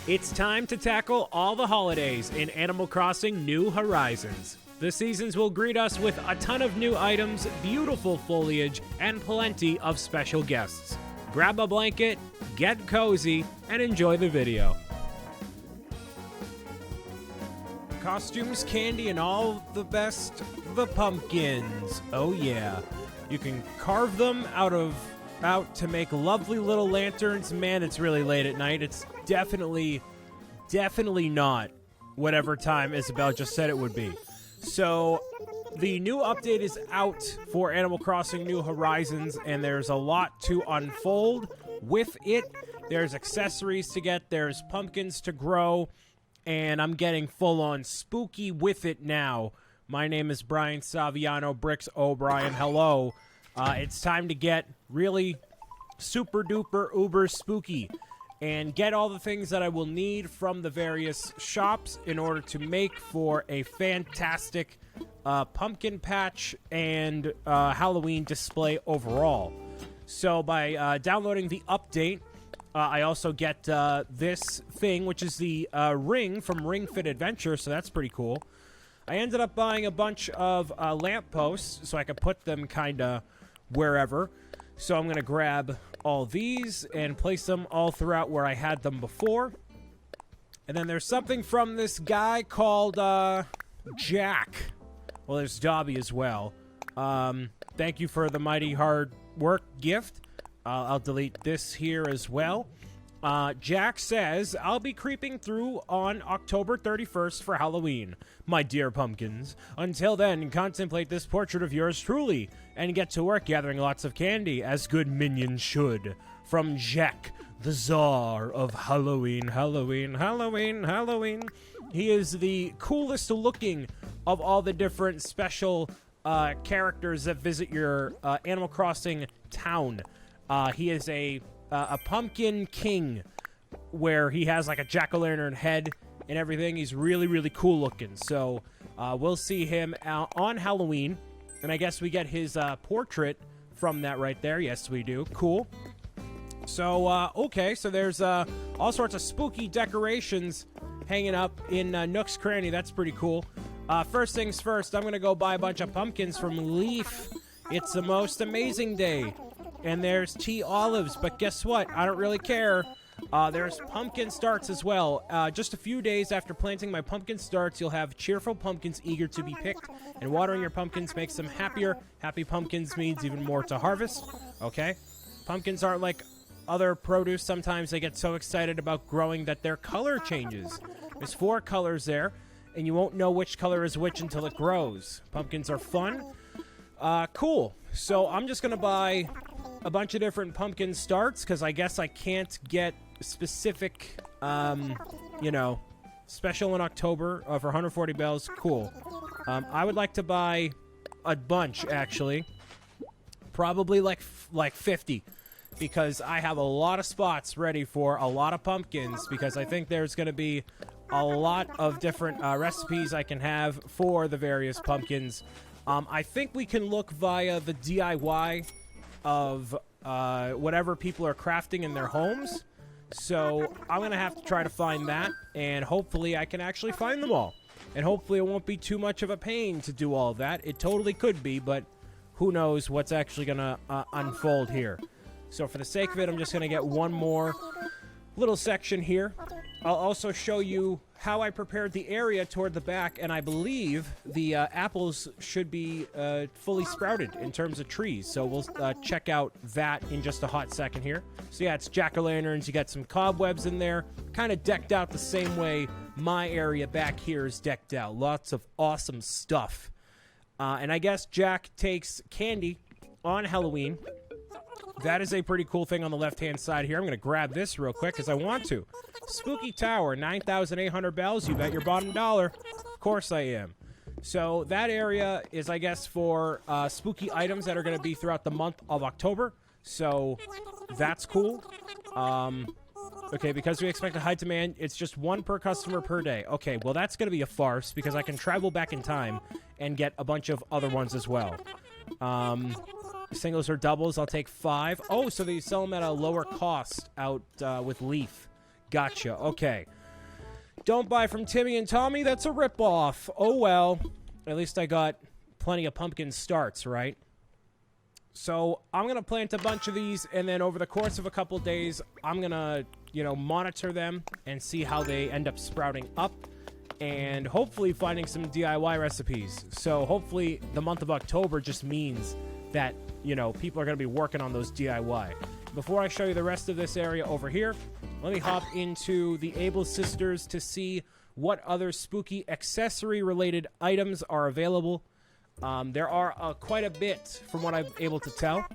It's time to tackle all the holidays in Animal Crossing New Horizons. The seasons will greet us with a ton of new items, beautiful foliage, and plenty of special guests. Grab a blanket, get cozy, and enjoy the video. Costumes, candy, and all the best, the pumpkins. Oh yeah. You can carve them out to make lovely little lanterns. Man, it's really late at night. It's definitely not whatever time Isabel just said it would be. So, the new update is out for Animal Crossing New Horizons, and there's a lot to unfold with it. There's accessories to get, there's pumpkins to grow, and I'm getting full-on spooky with it now. My name is Brian Saviano, BricksOBrian. Hello. It's time to get really super-duper uber spooky and get all the things that I will need from the various shops in order to make for a fantastic pumpkin patch and Halloween display overall. So by downloading the update, I also get this thing, which is the ring from Ring Fit Adventure, so that's pretty cool. I ended up buying a bunch of lampposts so I could put them kind of wherever. So I'm going to grab all these and place them all throughout where I had them before. And then there's something from this guy called Jack. Well, there's Dobby as well. Thank you for the mighty hard work gift. I'll delete this here as well. Jack says, I'll be creeping through on October 31st for Halloween, my dear pumpkins. Until then, contemplate this portrait of yours truly, and get to work gathering lots of candy, as good minions should. From Jack, the czar of Halloween, Halloween, Halloween, Halloween. He is the coolest looking of all the different special characters that visit your Animal Crossing town. He is a pumpkin king, where he has like a jack-o'-lantern head and everything. He's really, really cool looking. So we'll see him on Halloween, and I guess we get his portrait from that right there. Yes, we do. Cool. So, okay, so there's all sorts of spooky decorations hanging up in Nook's Cranny. That's pretty cool. First things first, I'm going to go buy a bunch of pumpkins from Leaf. It's the most amazing day. And there's tea olives, but guess what? I don't really care. There's pumpkin starts as well. Just a few days after planting my pumpkin starts, you'll have cheerful pumpkins eager to be picked, and watering your pumpkins makes them happier. Happy pumpkins means even more to harvest. Okay? Pumpkins aren't like other produce. Sometimes they get so excited about growing that their color changes. There's 4 colors there, and you won't know which color is which until it grows. Pumpkins are fun. Cool. So I'm just going to buy a bunch of different pumpkin starts, because I guess I can't get specific, special in October for 140 bells. Cool. I would like to buy a bunch, actually. Probably like 50, because I have a lot of spots ready for a lot of pumpkins, because I think there's going to be a lot of different recipes I can have for the various pumpkins. I think we can look via the DIY of whatever people are crafting in their homes. So I'm going to have to try to find that, and hopefully I can actually find them all. And hopefully it won't be too much of a pain to do all that. It totally could be, but who knows what's actually going to unfold here. So for the sake of it, I'm just going to get one more little section here. I'll also show you how I prepared the area toward the back, and I believe the apples should be fully sprouted in terms of trees. So we'll check out that in just a hot second here. So yeah, it's jack-o'-lanterns. You got some cobwebs in there, kind of decked out the same way my area back here is decked out. Lots of awesome stuff. And I guess Jack takes candy on Halloween. That is a pretty cool thing on the left-hand side here. I'm going to grab this real quick because I want to. Spooky Tower, 9,800 bells. You bet your bottom dollar. Of course I am. So that area is, I guess, for spooky items that are going to be throughout the month of October. So that's cool. Okay, because we expect a high demand, it's just 1 per customer per day. Okay, well, that's going to be a farce because I can travel back in time and get a bunch of other ones as well. Singles or doubles, I'll take 5. Oh, so they sell them at a lower cost out with Leaf. Gotcha. Okay. Don't buy from Timmy and Tommy, that's a ripoff. Oh well, at least I got plenty of pumpkin starts, right? So I'm going to plant a bunch of these, and then over the course of a couple days, I'm going to, you know, monitor them and see how they end up sprouting up, and hopefully finding some DIY recipes. So hopefully the month of October just means that, you know, people are going to be working on those DIY. Before I show you the rest of this area over here, let me hop into the Able Sisters to see what other spooky accessory-related items are available. There are quite a bit from what I'm able to tell.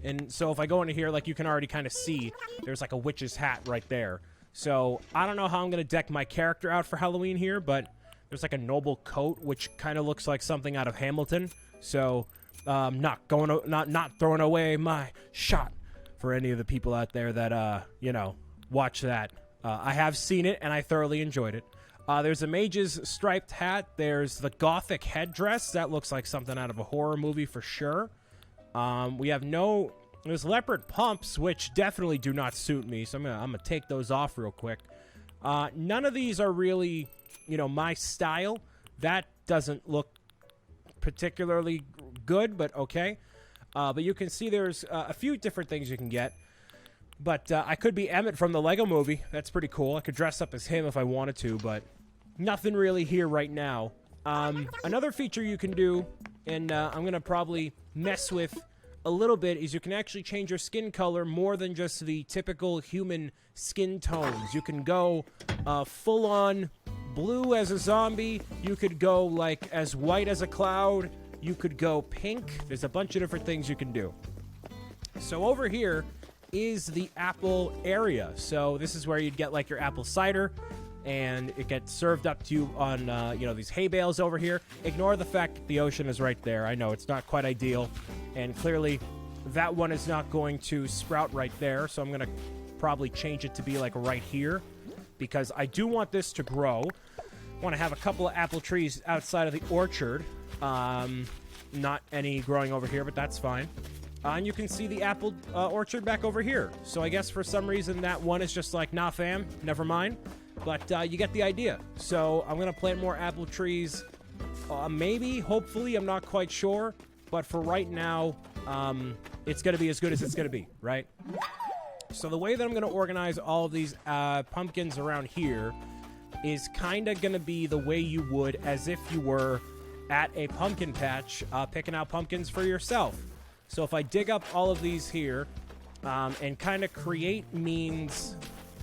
And so if I go into here, like, you can already kind of see there's like a witch's hat right there. So I don't know how I'm going to deck my character out for Halloween here, but there's like a noble coat, which kind of looks like something out of Hamilton. So not throwing away my shot for any of the people out there that, you know, watch that. I have seen it, and I thoroughly enjoyed it. There's a mage's striped hat. There's the gothic headdress. That looks like something out of a horror movie for sure. There's leopard pumps, which definitely do not suit me, so I'm gonna take those off real quick. None of these are really, you know, my style. That doesn't look particularly good, but okay. But you can see there's a few different things you can get. But I could be Emmett from the Lego movie. That's pretty cool. I could dress up as him if I wanted to, but nothing really here right now. Another feature you can do, and I'm going to probably mess with a little bit, is you can actually change your skin color more than just the typical human skin tones. You can go full-on blue as a zombie. You could go, like, as white as a cloud. You could go pink. There's a bunch of different things you can do. So over here is the apple area. So this is where you'd get like your apple cider, and it gets served up to you on you know, these hay bales over here. Ignore the fact that the ocean is right there. I know it's not quite ideal, and clearly that one is not going to sprout right there, so I'm gonna probably change it to be like right here, because I do want this to grow. I want to have a couple of apple trees outside of the orchard. Not any growing over here, but that's fine. And you can see the apple orchard back over here. So I guess for some reason that one is just like, nah fam, never mind. But you get the idea. So I'm going to plant more apple trees. Maybe, hopefully, I'm not quite sure. But for right now, it's going to be as good as it's going to be, right? So the way that I'm going to organize all of these pumpkins around here is kind of going to be the way you would as if you were at a pumpkin patch picking out pumpkins for yourself. So if I dig up all of these here and kind of create means,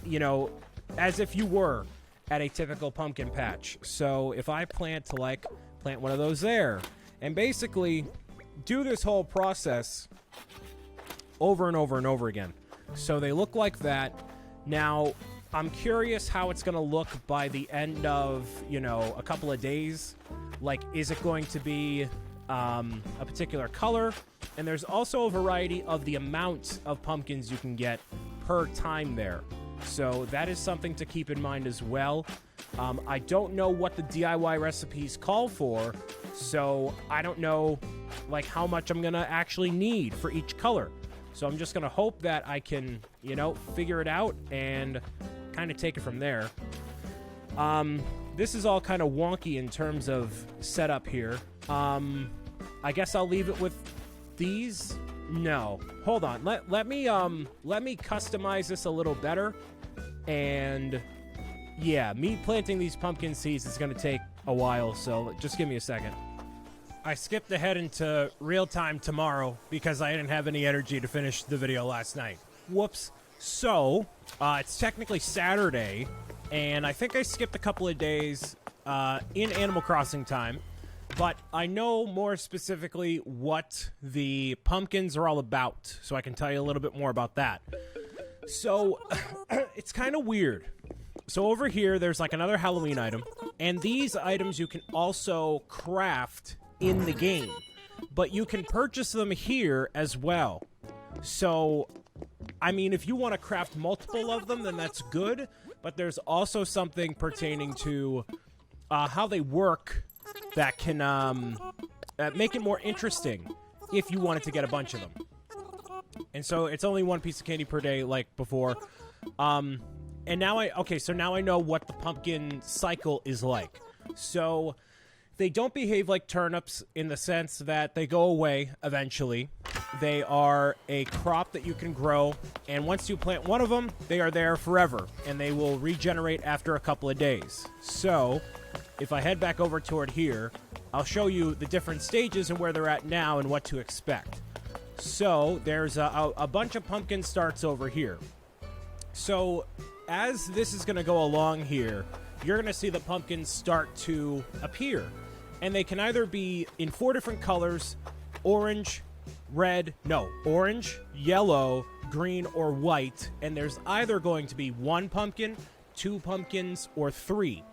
you know, as if you were at a typical pumpkin patch. So if I plant one of those there, and basically do this whole process over and over and over again. So they look like that. Now, I'm curious how it's going to look by the end of, you know, a couple of days. Like, is it going to be a particular color? And there's also a variety of the amount of pumpkins you can get per time there. So that is something to keep in mind as well. I don't know what the DIY recipes call for, so I don't know, like, how much I'm going to actually need for each color. So I'm just going to hope that I can, you know, figure it out and kind of take it from there. This is all kind of wonky in terms of setup here. I guess I'll leave it with these. No, hold on. Let me customize this a little better. And yeah, me planting these pumpkin seeds is going to take a while, so just give me a second. I skipped ahead into real time tomorrow because I didn't have any energy to finish the video last night. Whoops. So, it's technically Saturday, and I think I skipped a couple of days in Animal Crossing time, but I know more specifically what the pumpkins are all about, so I can tell you a little bit more about that. So, it's kind of weird. So over here, there's like another Halloween item, and these items you can also craft in the game, but you can purchase them here as well. So, I mean, if you want to craft multiple of them, then that's good, but there's also something pertaining to how they work that can make it more interesting if you wanted to get a bunch of them. And so it's only one piece of candy per day, like before. And now so now I know what the pumpkin cycle is like. So they don't behave like turnips in the sense that they go away eventually. They are a crop that you can grow, and once you plant one of them, they are there forever, and they will regenerate after a couple of days. So if I head back over toward here, I'll show you the different stages and where they're at now and what to expect. So there's a bunch of pumpkin starts over here. So as this is going to go along here, you're going to see the pumpkins start to appear. And they can either be in 4 different colors: orange, yellow, green, or white. And there's either going to be 1 pumpkin, 2 pumpkins, or 3.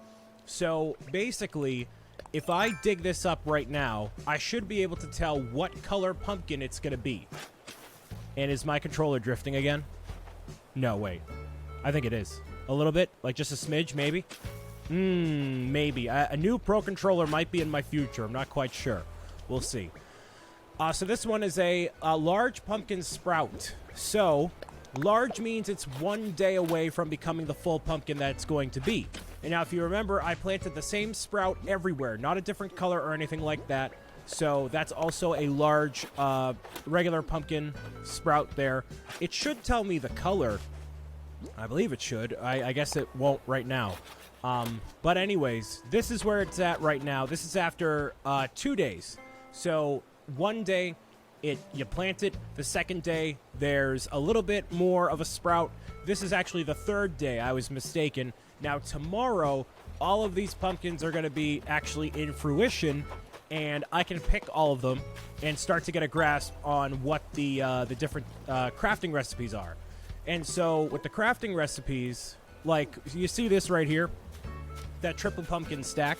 So basically, if I dig this up right now, I should be able to tell what color pumpkin it's going to be. And is my controller drifting again? No, wait. I think it is. A little bit? Like just a smidge, maybe? Maybe. A new Pro Controller might be in my future. I'm not quite sure. We'll see. So this one is a large pumpkin sprout. So, large means it's 1 day away from becoming the full pumpkin that it's going to be. And now, if you remember, I planted the same sprout everywhere. Not a different color or anything like that. So, that's also a large, regular pumpkin sprout there. It should tell me the color. I believe it should. I guess it won't right now. But anyways, this is where it's at right now. This is after 2 days. So 1 day, you plant it. The second day, there's a little bit more of a sprout. This is actually the 3rd day. I was mistaken. Now tomorrow, all of these pumpkins are going to be actually in fruition, and I can pick all of them and start to get a grasp on what the different crafting recipes are. And so with the crafting recipes, like you see this right here, that triple pumpkin stack,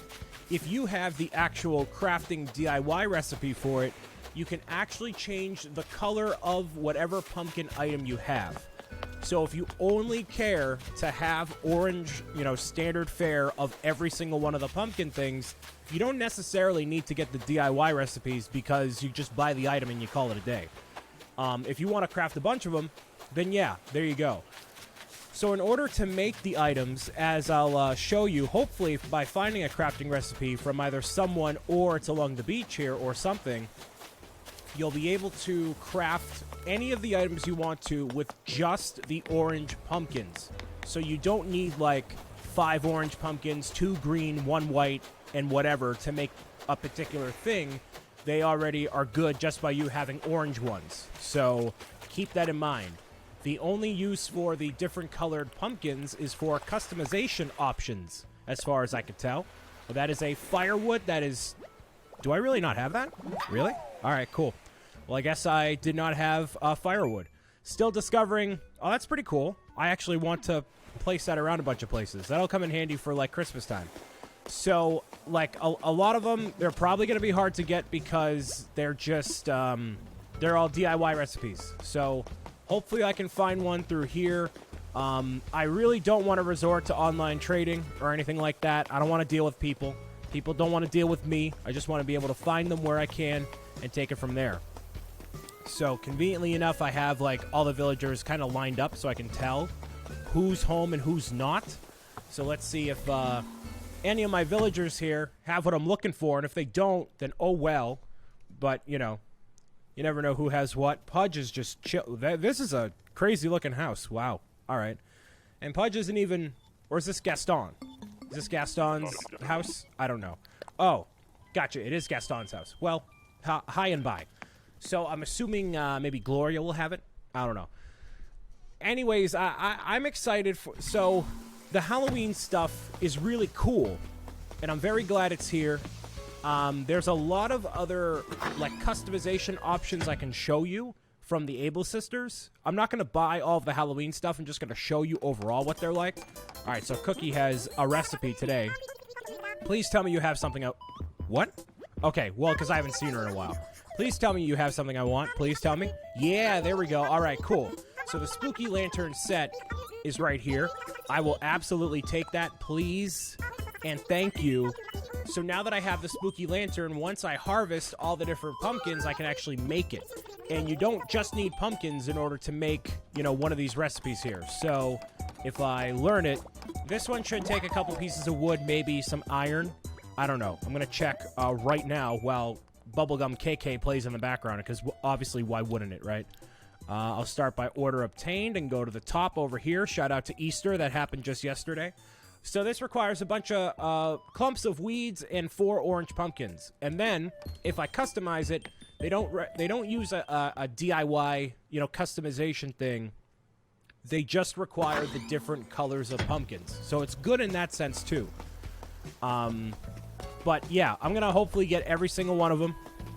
if you have the actual crafting DIY recipe for it, you can actually change the color of whatever pumpkin item you have. So if you only care to have orange, standard fare of every single one of the pumpkin things, you don't necessarily need to get the DIY recipes because you just buy the item and you call it a day. If you want to craft a bunch of them, then yeah, there you go. So in order to make the items, as I'll show you, hopefully by finding a crafting recipe from either someone or it's along the beach here or something, you'll be able to craft any of the items you want to with just the orange pumpkins. So you don't need like 5 orange pumpkins, 2 green, 1 white, and whatever to make a particular thing. They already are good just by you having orange ones. So keep that in mind. The only use for the different colored pumpkins is for customization options, as far as I could tell. Well, that is a firewood. That is... Do I really not have that? Really? All right, cool. Well, I guess I did not have firewood. Still discovering... Oh, that's pretty cool. I actually want to place that around a bunch of places. That'll come in handy for, like, Christmas time. So, like, a lot of them, they're probably going to be hard to get because they're just... they're all DIY recipes. So... Hopefully I can find one through here. I really don't want to resort to online trading or anything like that. I don't want to deal with people. People don't want to deal with me. I just want to be able to find them where I can and take it from there. So conveniently enough, I have like all the villagers kind of lined up so I can tell who's home and who's not. So let's see if any of my villagers here have what I'm looking for. And if they don't, then oh well. But, you never know who has what. Pudge is just chill. This is a crazy-looking house. Wow. All right. And Pudge isn't even... Or is this Gaston? Is this Gaston's house? I don't know. Oh, gotcha. It is Gaston's house. Well, hi and bye. So I'm assuming maybe Gloria will have it. I don't know. Anyways, I'm excited for... So the Halloween stuff is really cool. And I'm very glad it's here. There's a lot of other, like, customization options I can show you from the Able Sisters. I'm not going to buy all of the Halloween stuff. I'm just going to show you overall what they're like. All right, so Cookie has a recipe today. Please tell me you have something out. What? Okay, well, because I haven't seen her in a while. Please tell me you have something I want. Please tell me. Yeah, there we go. All right, cool. So the Spooky Lantern set is right here. I will absolutely take that, please, and thank you. So now that I have the Spooky Lantern, once I harvest all the different pumpkins, I can actually make it. And you don't just need pumpkins in order to make, one of these recipes here. So if I learn it. This one should take a couple pieces of wood, maybe some iron. I don't know. I'm going to check right now while Bubblegum KK plays in the background, because obviously, why wouldn't it, right? I'll start by order obtained and go to the top over here. Shout out to Easter. That happened just yesterday. So this requires a bunch of clumps of weeds and 4 orange pumpkins. And then, if I customize it, they don't use a DIY, customization thing. They just require the different colors of pumpkins. So it's good in that sense, too. But, yeah, I'm going to hopefully get every single one of them.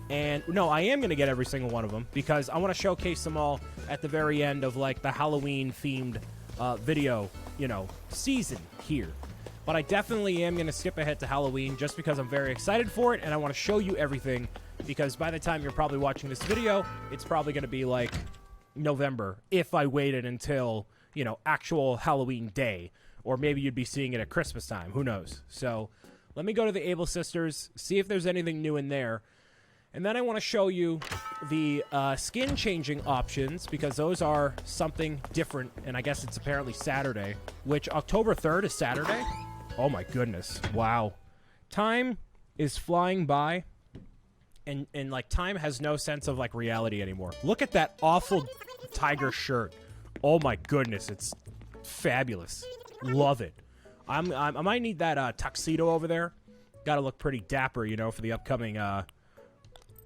And, no, I am going to get every single one of them because I want to showcase them all at the very end of, like, the Halloween-themed video, season here. But I definitely am going to skip ahead to Halloween just because I'm very excited for it, and I want to show you everything because by the time you're probably watching this video, it's probably going to be, like, November if I waited until, actual Halloween day. Or maybe you'd be seeing it at Christmas time. Who knows? So let me go to the Able Sisters, see if there's anything new in there. And then I want to show you the skin changing options because those are something different. And I guess it's apparently Saturday, which October 3rd is Saturday. Oh my goodness. Wow. Time is flying by and like time has no sense of like reality anymore. Look at that awful tiger shirt. Oh my goodness. It's fabulous. Love it. I might need that tuxedo over there. Got to look pretty dapper, for the upcoming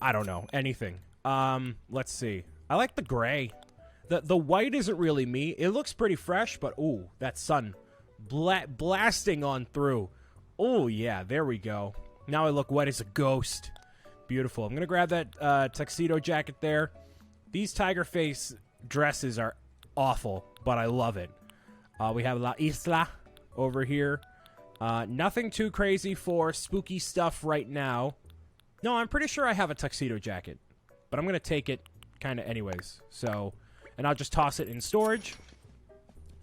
I don't know, anything. Let's see. I like the gray. The white isn't really me. It looks pretty fresh, but ooh, that sun blasting on through. Oh, yeah, there we go. Now I look white as a ghost. Beautiful. I'm going to grab that tuxedo jacket there. These tiger face dresses are awful, but I love it. We have La Isla over here. Nothing too crazy for spooky stuff right now. No, I'm pretty sure I have a tuxedo jacket, but I'm going to take it kind of anyways. So, and I'll just toss it in storage.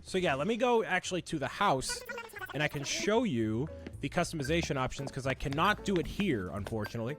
So yeah, let me go actually to the house, and I can show you the customization options because I cannot do it here, unfortunately.